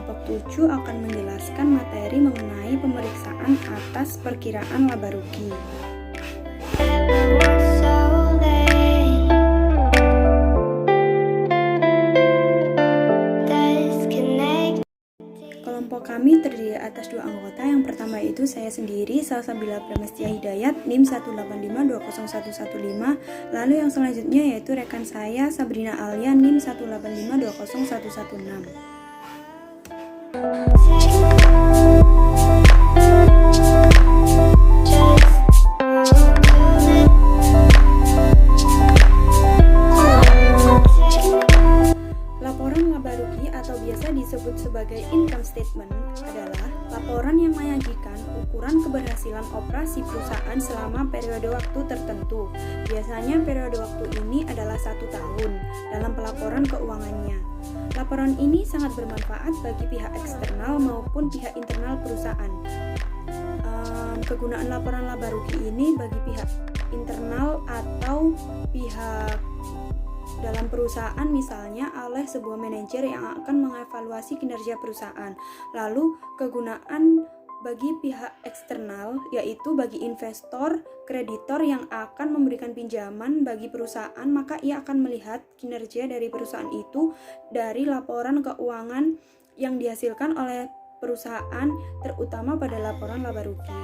kelompok 7 akan menjelaskan materi mengenai pemeriksaan atas perkiraan laba rugi. Kelompok kami terdiri atas 2 anggota. Yang pertama yaitu saya sendiri, Salsabila Pramestia Hidayat, NIM 185201115. Lalu yang selanjutnya yaitu rekan saya, Sabrina Alia, NIM 185201116. Laporan laba rugi atau biasa disebut sebagai income statement adalah laporan yang menyajikan ukuran keberhasilan operasi perusahaan selama periode waktu tertentu. Biasanya periode waktu ini adalah 1 tahun dalam pelaporan keuangannya. Laporan ini sangat bermanfaat bagi pihak eksternal maupun pihak internal perusahaan. Kegunaan laporan laba rugi ini bagi pihak internal atau pihak dalam perusahaan, misalnya oleh sebuah manajer yang akan mengevaluasi kinerja perusahaan. Lalu kegunaan bagi pihak eksternal yaitu bagi investor, kreditor yang akan memberikan pinjaman bagi perusahaan, maka ia akan melihat kinerja dari perusahaan itu dari laporan keuangan yang dihasilkan oleh perusahaan, terutama pada laporan laba rugi.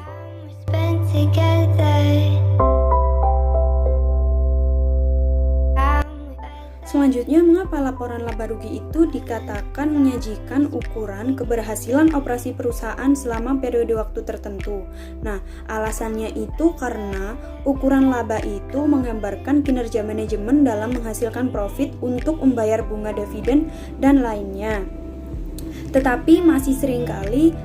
Selanjutnya, mengapa laporan laba rugi itu dikatakan menyajikan ukuran keberhasilan operasi perusahaan selama periode waktu tertentu? Nah, alasannya itu karena ukuran laba itu menggambarkan kinerja manajemen dalam menghasilkan profit untuk membayar bunga dividen dan lainnya. Tetapi masih seringkali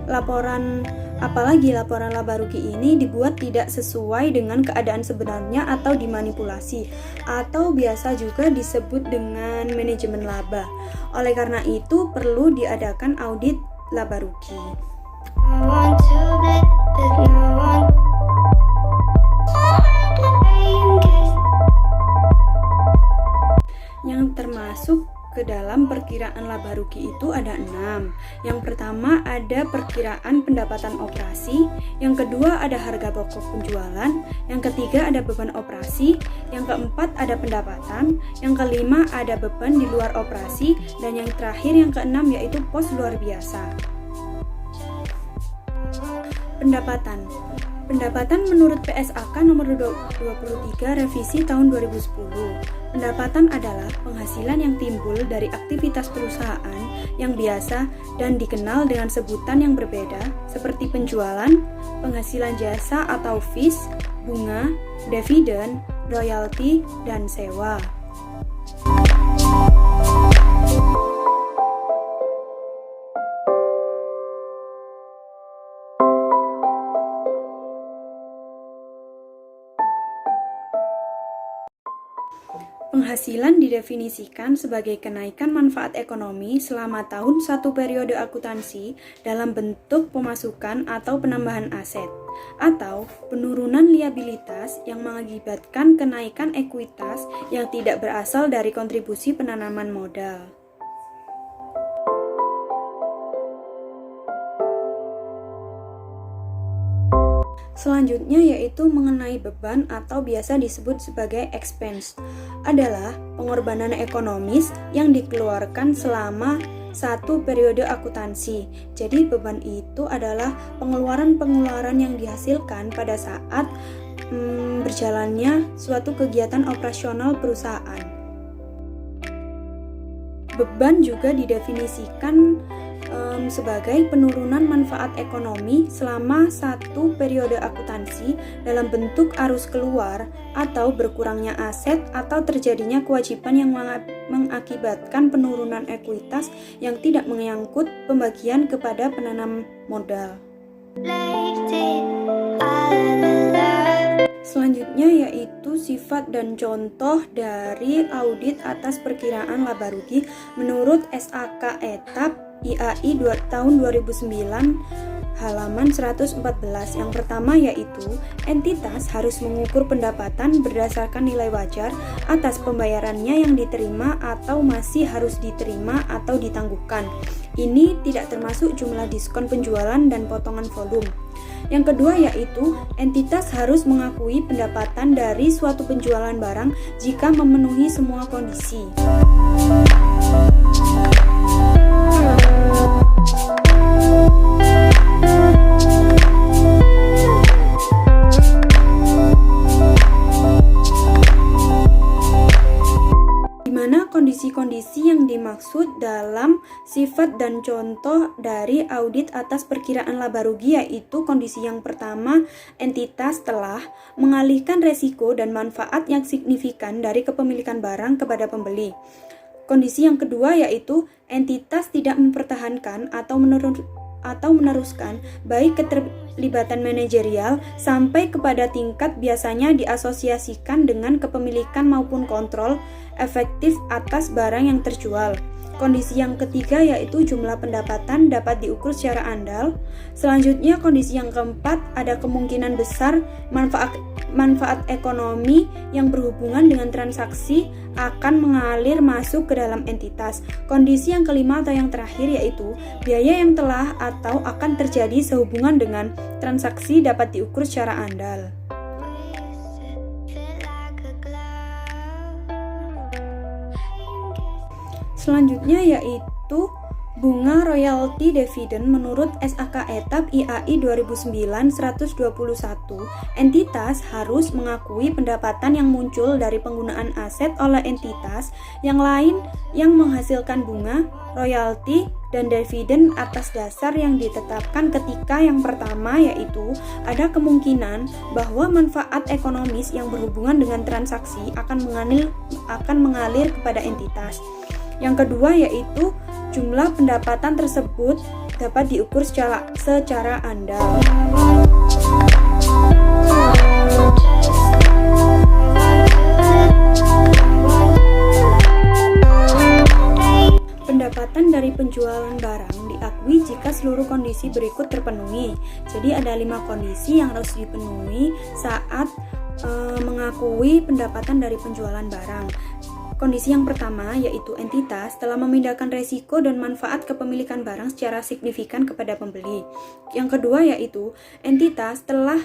apalagi laporan laba rugi ini dibuat tidak sesuai dengan keadaan sebenarnya atau dimanipulasi, atau biasa juga disebut dengan manajemen laba. Oleh karena itu perlu diadakan audit laba rugi. Yang termasuk ke dalam perkiraan laba rugi itu ada 6. Yang pertama ada perkiraan pendapatan operasi, yang kedua ada harga pokok penjualan, yang ketiga ada beban operasi, yang keempat ada pendapatan, yang kelima ada beban di luar operasi, dan yang terakhir yang keenam yaitu pos luar biasa. Pendapatan menurut PSAK nomor 23 revisi tahun 2010. Pendapatan adalah penghasilan yang timbul dari aktivitas perusahaan yang biasa dan dikenal dengan sebutan yang berbeda seperti penjualan, penghasilan jasa atau fees, bunga, dividen, royalti, dan sewa. Penghasilan didefinisikan sebagai kenaikan manfaat ekonomi selama tahun satu periode akuntansi dalam bentuk pemasukan atau penambahan aset, atau penurunan liabilitas yang mengakibatkan kenaikan ekuitas yang tidak berasal dari kontribusi penanaman modal. Selanjutnya yaitu mengenai beban atau biasa disebut sebagai expense, adalah pengorbanan ekonomis yang dikeluarkan selama satu periode akuntansi. Jadi beban itu adalah pengeluaran-pengeluaran yang dihasilkan pada saat berjalannya suatu kegiatan operasional perusahaan. Beban juga didefinisikan sebagai penurunan manfaat ekonomi selama satu periode akuntansi dalam bentuk arus keluar atau berkurangnya aset atau terjadinya kewajiban yang mengakibatkan penurunan ekuitas yang tidak menyangkut pembagian kepada penanam modal. Selanjutnya yaitu sifat dan contoh dari audit atas perkiraan laba rugi menurut SAK Etap IAI tahun 2009 halaman 114. Yang pertama yaitu entitas harus mengukur pendapatan berdasarkan nilai wajar atas pembayarannya yang diterima atau masih harus diterima atau ditangguhkan. Ini tidak termasuk jumlah diskon penjualan dan potongan volume. Yang kedua yaitu entitas harus mengakui pendapatan dari suatu penjualan barang jika memenuhi semua kondisi. Kondisi-kondisi yang dimaksud dalam sifat dan contoh dari audit atas perkiraan laba rugi yaitu kondisi yang pertama, entitas telah mengalihkan resiko dan manfaat yang signifikan dari kepemilikan barang kepada pembeli. Kondisi yang kedua yaitu entitas tidak mempertahankan atau meneruskan baik keterlibatan manajerial sampai kepada tingkat biasanya diasosiasikan dengan kepemilikan maupun kontrol efektif atas barang yang terjual. Kondisi yang ketiga yaitu jumlah pendapatan dapat diukur secara andal. Selanjutnya kondisi yang keempat ada kemungkinan besar manfaat ekonomi yang berhubungan dengan transaksi akan mengalir masuk ke dalam entitas. Kondisi yang kelima atau yang terakhir yaitu biaya yang telah atau akan terjadi sehubungan dengan transaksi dapat diukur secara andal. Selanjutnya yaitu bunga royalti dividen menurut SAK Etap IAI 2009-121, entitas harus mengakui pendapatan yang muncul dari penggunaan aset oleh entitas yang lain yang menghasilkan bunga, royalti, dan dividen atas dasar yang ditetapkan ketika yang pertama yaitu ada kemungkinan bahwa manfaat ekonomis yang berhubungan dengan transaksi akan mengalir kepada entitas. Yang kedua yaitu jumlah pendapatan tersebut dapat diukur secara andal. Pendapatan dari penjualan barang diakui jika seluruh kondisi berikut terpenuhi. Jadi ada 5 kondisi yang harus dipenuhi saat mengakui pendapatan dari penjualan barang. Kondisi yang pertama yaitu entitas telah memindahkan resiko dan manfaat kepemilikan barang secara signifikan kepada pembeli. Yang kedua yaitu entitas telah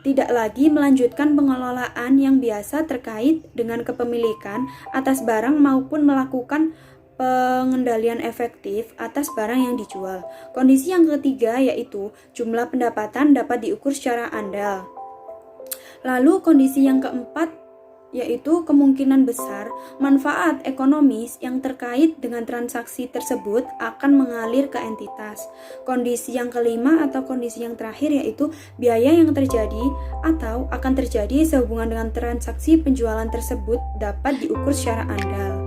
tidak lagi melanjutkan pengelolaan yang biasa terkait dengan kepemilikan atas barang maupun melakukan pengendalian efektif atas barang yang dijual. Kondisi yang ketiga yaitu jumlah pendapatan dapat diukur secara andal. Lalu kondisi yang keempat yaitu kemungkinan besar manfaat ekonomis yang terkait dengan transaksi tersebut akan mengalir ke entitas. Kondisi yang kelima atau kondisi yang terakhir yaitu biaya yang terjadi atau akan terjadi sehubungan dengan transaksi penjualan tersebut dapat diukur secara andal.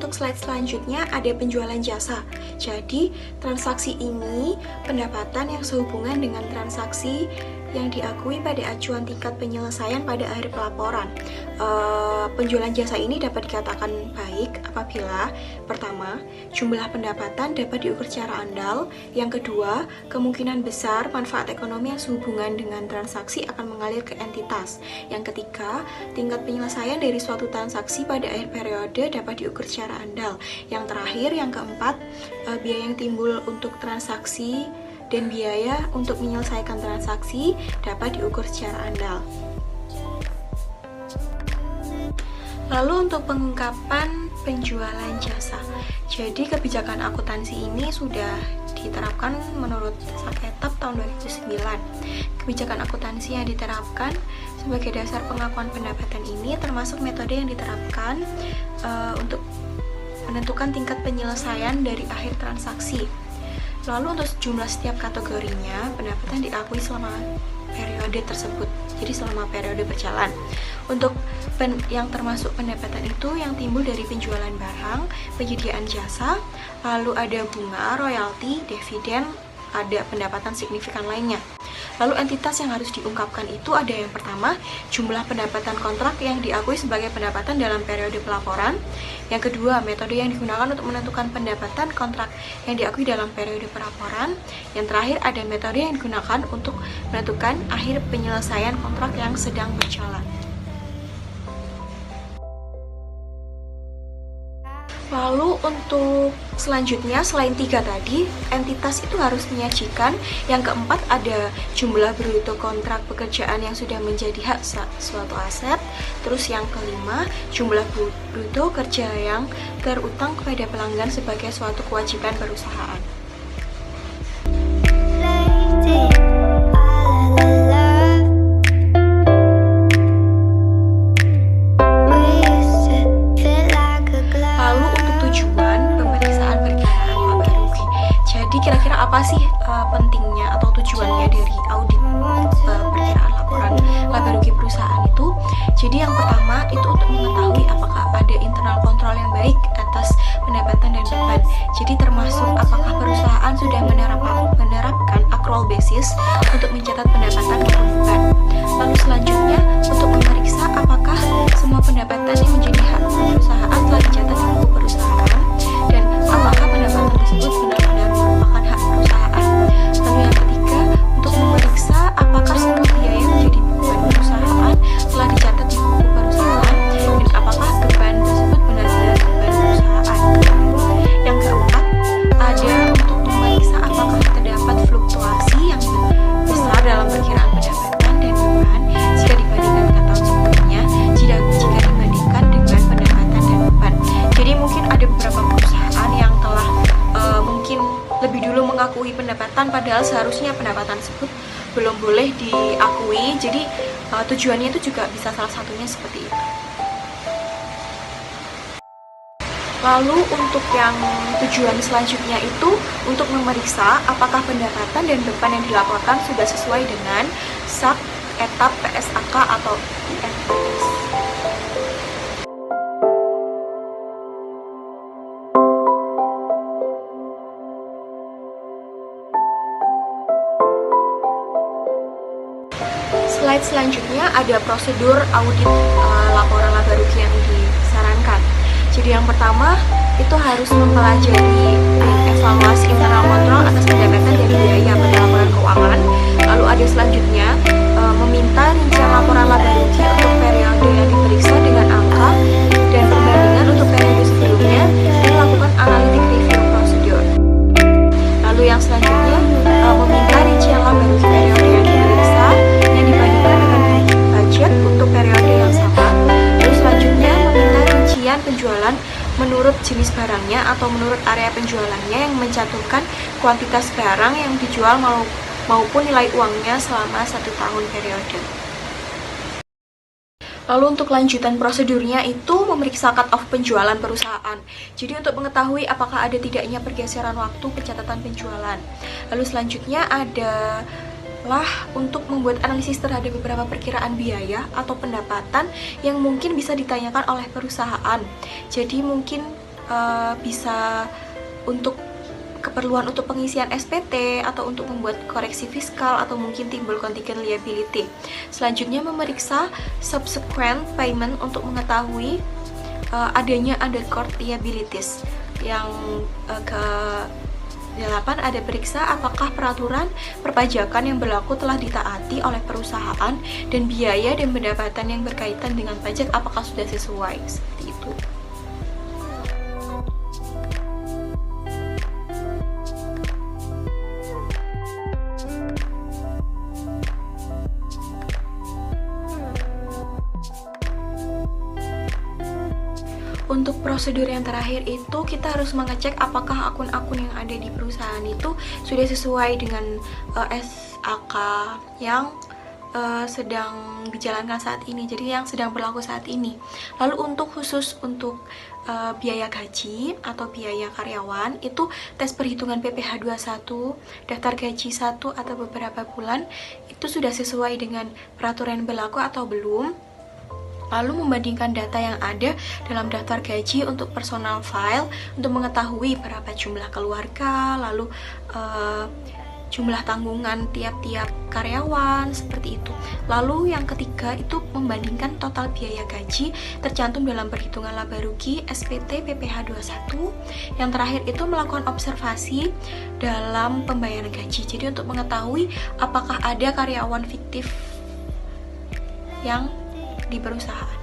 Slide selanjutnya ada penjualan jasa. Jadi, transaksi ini pendapatan yang sehubungan dengan transaksi yang diakui pada acuan tingkat penyelesaian pada akhir pelaporan. Penjualan jasa ini dapat dikatakan baik apabila pertama, jumlah pendapatan dapat diukur secara andal. Yang kedua, kemungkinan besar manfaat ekonomi yang sehubungan dengan transaksi akan mengalir ke entitas. Yang ketiga, tingkat penyelesaian dari suatu transaksi pada akhir periode dapat diukur secara andal. Yang terakhir, yang keempat, biaya yang timbul untuk transaksi dan biaya untuk menyelesaikan transaksi dapat diukur secara andal. Lalu untuk pengungkapan penjualan jasa. Jadi kebijakan akuntansi ini sudah diterapkan menurut SAK Etap tahun 2009. Kebijakan akuntansi yang diterapkan sebagai dasar pengakuan pendapatan ini termasuk metode yang diterapkan untuk menentukan tingkat penyelesaian dari akhir transaksi. Lalu untuk jumlah setiap kategorinya, pendapatan diakui selama periode tersebut, jadi selama periode berjalan. Untuk yang termasuk pendapatan itu yang timbul dari penjualan barang, penyediaan jasa, lalu ada bunga, royalti, dividen, ada pendapatan signifikan lainnya. Lalu entitas yang harus diungkapkan itu ada yang pertama, jumlah pendapatan kontrak yang diakui sebagai pendapatan dalam periode pelaporan. Yang kedua, metode yang digunakan untuk menentukan pendapatan kontrak yang diakui dalam periode pelaporan. Yang terakhir, ada metode yang digunakan untuk menentukan akhir penyelesaian kontrak yang sedang berjalan. Lalu untuk selanjutnya, selain 3 tadi, entitas itu harus menyajikan. Yang keempat, ada jumlah bruto kontrak pekerjaan yang sudah menjadi hak suatu aset. Terus yang kelima, jumlah bruto kerja yang terutang kepada pelanggan sebagai suatu kewajiban perusahaan. Kira-kira apa sih pentingnya atau tujuannya dari audit perkiraan laporan laba rugi perusahaan itu? Jadi yang pertama itu untuk mengetahui apakah ada internal kontrol yang baik atas pendapatan dan beban. Jadi termasuk apakah perusahaan sudah menerapkan accrual basis untuk mencatat pendapatan maupun beban. Lalu selanjutnya untuk memeriksa apakah semua pendapatan yang menjadi hak perusahaan telah dicatat di buku perusahaan dan apakah pendapatan tersebut benar-benar merupakan hak perusahaan. Lalu yang ketiga, untuk memeriksa apakah semua biaya yang menjadi beban perusahaan telah dicatat di buku perusahaan dan apakah beban tersebut benar-benar beban perusahaan. Yang keempat, ada untuk memeriksa apakah terdapat fluktuasi yang besar dalam perkiraan pendapatan dan beban jika dibandingkan dengan tahun sebelumnya, jika dibandingkan dengan pendapatan dan beban. Jadi mungkin ada beberapa perusahaan yang telah mungkin lebih dulu mengakui pendapatan padahal seharusnya pendapatan tersebut belum boleh diakui. Jadi tujuannya itu juga bisa salah satunya seperti itu. Lalu untuk yang tujuan selanjutnya itu untuk memeriksa apakah pendapatan dan beban yang dilaporkan sudah sesuai dengan SAK, etap, PSAK atau IFRS. Slide selanjutnya ada prosedur audit laporan laba rugi yang disarankan. Jadi yang pertama itu harus mempelajari evaluasi internal kontrol atas pendapatan dan biaya pada laporan keuangan. Lalu ada selanjutnya meminta rincian laporan laba rugi untuk periode yang diperiksa dengan angka dan perbandingan untuk periode sebelumnya dan melakukan analytic review prosedur. Lalu yang selanjutnya meminta rincian laba rugi periode yang diperiksa yang dibandingkan dengan budget untuk periode yang sama. Lalu selanjutnya meminta rincian penjualan menurut jenis barangnya atau menurut area penjualannya yang mencantumkan kuantitas barang yang dijual maupun nilai uangnya selama 1 tahun periode. Lalu untuk lanjutan prosedurnya itu memeriksa cut-off penjualan perusahaan. Jadi untuk mengetahui apakah ada tidaknya pergeseran waktu pencatatan penjualan. Lalu selanjutnya adalah untuk membuat analisis terhadap beberapa perkiraan biaya atau pendapatan yang mungkin bisa ditanyakan oleh perusahaan. Jadi mungkin bisa untuk keperluan untuk pengisian SPT atau untuk membuat koreksi fiskal atau mungkin timbul contingent liability. Selanjutnya memeriksa subsequent payment untuk mengetahui adanya undercourt liabilities. Yang ke-8 ada periksa apakah peraturan perpajakan yang berlaku telah ditaati oleh perusahaan dan biaya dan pendapatan yang berkaitan dengan pajak apakah sudah sesuai, seperti itu. Untuk prosedur yang terakhir itu kita harus mengecek apakah akun-akun yang ada di perusahaan itu sudah sesuai dengan SAK yang sedang dijalankan saat ini, jadi yang sedang berlaku saat ini. Lalu untuk khusus untuk biaya gaji atau biaya karyawan itu tes perhitungan PPh 21, daftar gaji 1 atau beberapa bulan itu sudah sesuai dengan peraturan berlaku atau belum. Lalu membandingkan data yang ada dalam daftar gaji untuk personal file untuk mengetahui berapa jumlah keluarga, lalu jumlah tanggungan tiap-tiap karyawan, seperti itu. Lalu yang ketiga itu membandingkan total biaya gaji tercantum dalam perhitungan laba rugi SPT PPh 21. Yang terakhir itu melakukan observasi dalam pembayaran gaji. Jadi untuk mengetahui apakah ada karyawan fiktif yang di perusahaan.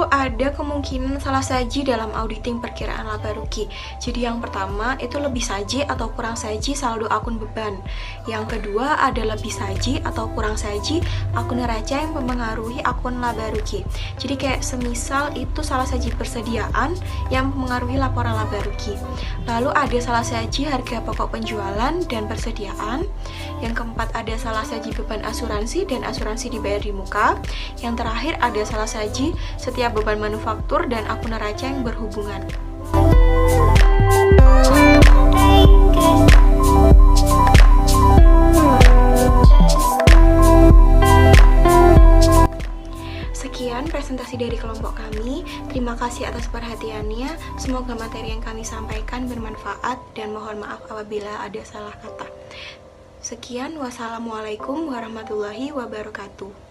Ada kemungkinan salah saji dalam auditing perkiraan laba rugi. Jadi yang pertama itu lebih saji atau kurang saji saldo akun beban. Yang kedua ada lebih saji atau kurang saji akun neraca yang mempengaruhi akun laba rugi. Jadi kayak semisal itu salah saji persediaan yang mempengaruhi laporan laba rugi. Lalu ada salah saji harga pokok penjualan dan persediaan. Yang keempat ada salah saji beban asuransi dan asuransi dibayar di muka. Yang terakhir ada salah saji setiap beban manufaktur dan akun neraca yang berhubungan. Sekian presentasi dari kelompok kami. Terima kasih atas perhatiannya. Semoga materi yang kami sampaikan bermanfaat dan mohon maaf apabila ada salah kata. Sekian, wassalamualaikum warahmatullahi wabarakatuh.